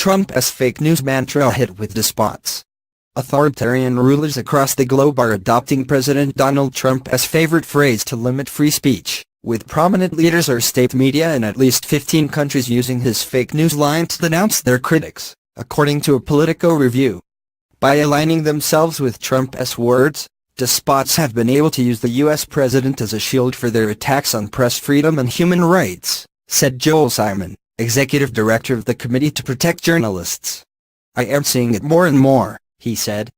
Trump's fake news mantra hit with despots. Authoritarian rulers across the globe are adopting President Donald Trump's favorite phrase to limit free speech, with prominent leaders or state media in at least 15 countries using his fake news line to denounce their critics, according to a Politico review. By aligning themselves with Trump's words, despots have been able to use the U.S. president as a shield for their attacks on press freedom and human rights, said Joel Simon, executive director of the Committee to Protect Journalists. "I am seeing it more and more," he said.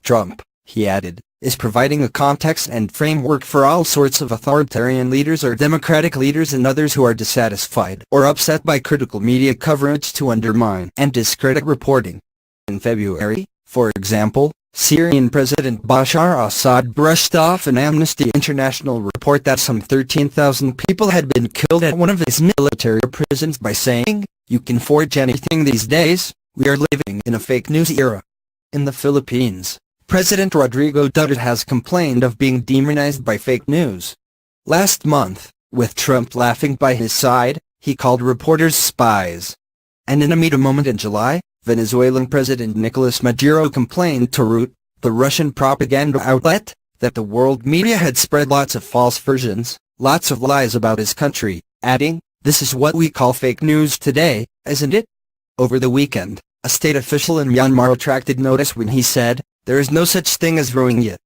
Trump, he added, is providing a context and framework for all sorts of authoritarian leaders or democratic leaders and others who are dissatisfied or upset by critical media coverage to undermine and discredit reporting. In February, for example, Syrian President Bashar Assad brushed off an Amnesty International report that some 13,000 people had been killed at one of his military prisons by saying, "You can forge anything these days, we are living in a fake news era." In the Philippines, President Rodrigo Duterte has complained of being demonized by fake news. Last month, with Trump laughing by his side, he called reporters spies. And in a media moment in July, Venezuelan President Nicolas Maduro complained to RUT, the Russian propaganda outlet, that the world media had spread lots of false versions, lots of lies about his country, adding, "This is what we call fake news today, isn't it?" Over the weekend, a state official in Myanmar attracted notice when he said, "There is no such thing as Rohingya.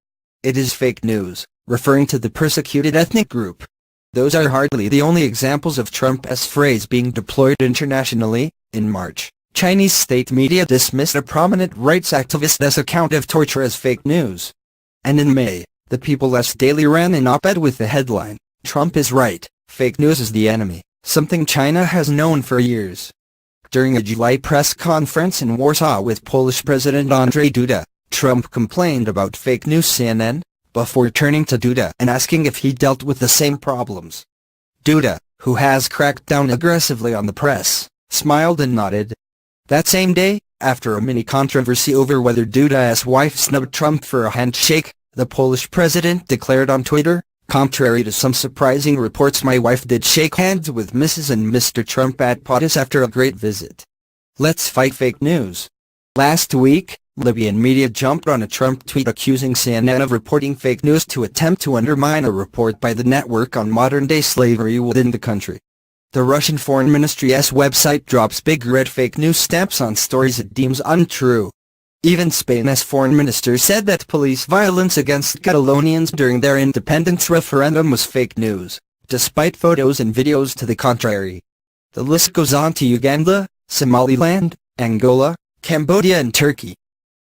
It is fake news," referring to the persecuted ethnic group. Those are hardly the only examples of Trump's phrase being deployed internationally. In March, Chinese state media dismissed a prominent rights activist's account of torture as fake news. And in May, the People's Daily ran an op-ed with the headline, "Trump is right, fake news is the enemy," something China has known for years. During a July press conference in Warsaw with Polish President Andrzej Duda, Trump complained about fake news CNN, before turning to Duda and asking if he dealt with the same problems. Duda, who has cracked down aggressively on the press, smiled and nodded. That same day, after a mini-controversy over whether Duda's wife snubbed Trump for a handshake, the Polish president declared on Twitter, "Contrary to some surprising reports, my wife did shake hands with Mrs. and Mr. Trump at POTUS after a great visit. Let's fight fake news." Last week, Libyan media jumped on a Trump tweet accusing CNN of reporting fake news to attempt to undermine a report by the network on modern-day slavery within the country. The Russian Foreign Ministry's website drops big red fake news stamps on stories it deems untrue. Even Spain's foreign minister said that police violence against Catalonians during their independence referendum was fake news, despite photos and videos to the contrary. The list goes on to Uganda, Somaliland, Angola, Cambodia and Turkey.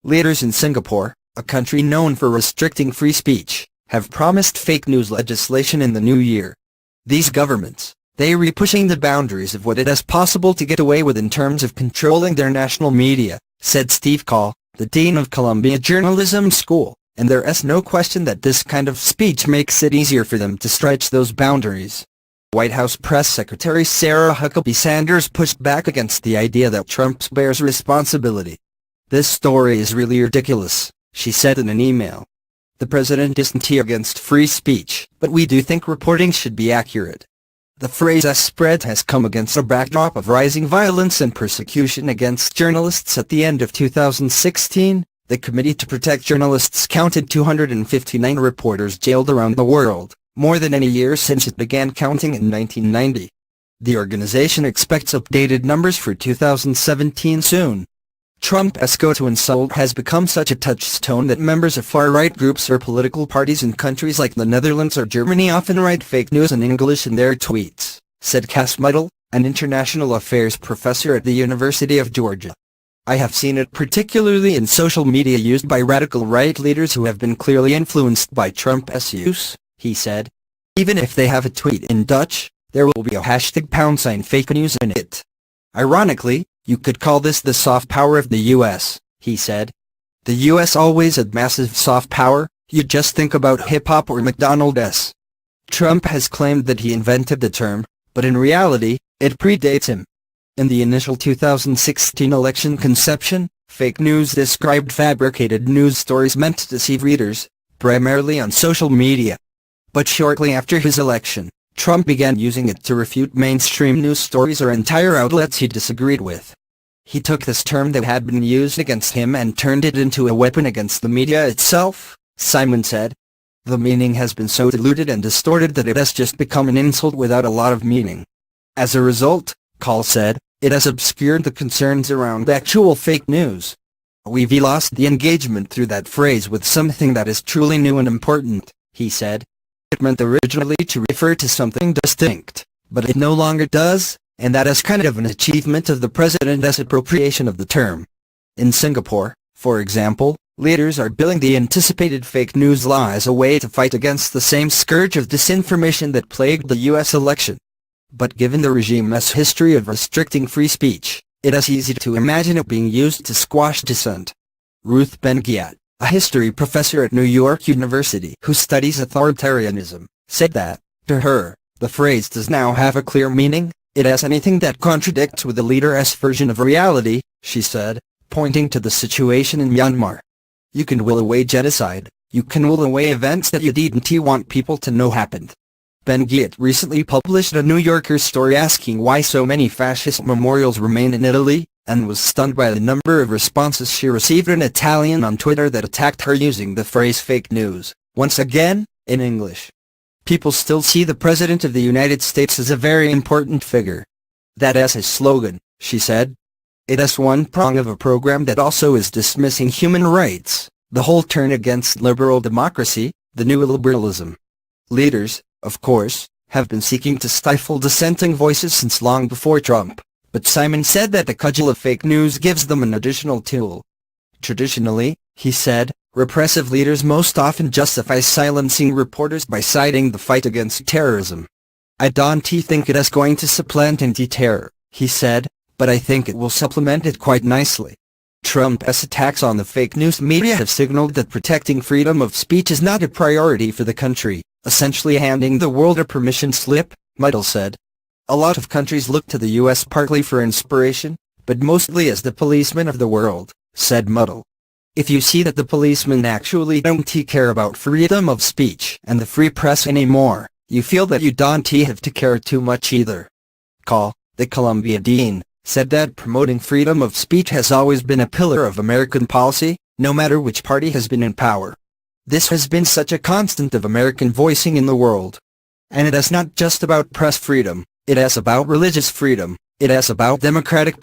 Leaders in Singapore, a country known for restricting free speech, have promised fake news legislation in the new year. These governments, they re-pushing the boundaries of what it is possible to get away with in terms of controlling their national media, said Steve Call, the dean of Columbia Journalism School, and there is no question that this kind of speech makes it easier for them to stretch those boundaries. White House Press Secretary Sarah Huckabee Sanders pushed back against the idea that Trump bears responsibility. "This story is really ridiculous," she said in an email. "The president isn't against free speech, but we do think reporting should be accurate." The phrase spread has come against a backdrop of rising violence and persecution against journalists. At the end of 2016, the Committee to Protect Journalists counted 259 reporters jailed around the world, more than any year since it began counting in 1990. The organization expects updated numbers for 2017 soon. Trump's go-to insult has become such a touchstone that members of far-right groups or political parties in countries like the Netherlands or Germany often write fake news in English in their tweets, said Cass Muddle, an international affairs professor at the University of Georgia. "I have seen it particularly in social media used by radical right leaders who have been clearly influenced by Trump's use," he said. "Even if they have a tweet in Dutch, there will be a hashtag #fake news in it. Ironically, you could call this the soft power of the U.S., he said. The U.S. always had massive soft power, you just think about hip-hop or McDonald's. Trump has claimed that he invented the term, but in reality, it predates him. In the initial 2016 election conception, fake news described fabricated news stories meant to deceive readers, primarily on social media. But shortly after his election, Trump began using it to refute mainstream news stories or entire outlets he disagreed with. He took this term that had been used against him and turned it into a weapon against the media itself, Simon said. The meaning has been so diluted and distorted that it has just become an insult without a lot of meaning. As a result, Call said, it has obscured the concerns around actual fake news. We've lost the engagement through that phrase with something that is truly new and important, he said. It meant originally to refer to something distinct, but it no longer does, and that is kind of an achievement of the president's appropriation of the term. In Singapore, for example, leaders are billing the anticipated fake news law as a way to fight against the same scourge of disinformation that plagued the U.S. election. But given the regime's history of restricting free speech, it is easy to imagine it being used to squash dissent. Ruth Ben-Ghiat, a history professor at New York University who studies authoritarianism, said that, to her, the phrase does now have a clear meaning. It has anything that contradicts with the leader's version of reality, she said, pointing to the situation in Myanmar. You can will away genocide, you can will away events that you didn't want people to know happened. Ben-Ghiat recently published a New Yorker story asking why so many fascist memorials remain in Italy, and was stunned by the number of responses she received in Italian on Twitter that attacked her using the phrase fake news, once again, in English. People still see the President of the United States as a very important figure. That is his slogan, she said. It is one prong of a program that also is dismissing human rights, the whole turn against liberal democracy, the new liberalism. Leaders, of course, have been seeking to stifle dissenting voices since long before Trump, but Simon said that the cudgel of fake news gives them an additional tool. Traditionally, he said, repressive leaders most often justify silencing reporters by citing the fight against terrorism. I don't think it is going to supplant anti-terror, he said, but I think it will supplement it quite nicely. Trump's attacks on the fake news media have signaled that protecting freedom of speech is not a priority for the country, essentially handing the world a permission slip, Muddle said. A lot of countries look to the U.S. partly for inspiration, but mostly as the policeman of the world, said Muddle. If you see that the policemen actually don't care about freedom of speech and the free press anymore, you feel that you don't have to care too much either. Call, the Columbia dean, said that promoting freedom of speech has always been a pillar of American policy, no matter which party has been in power. This has been such a constant of American voicing in the world. And it is not just about press freedom, it is about religious freedom, it is about democratic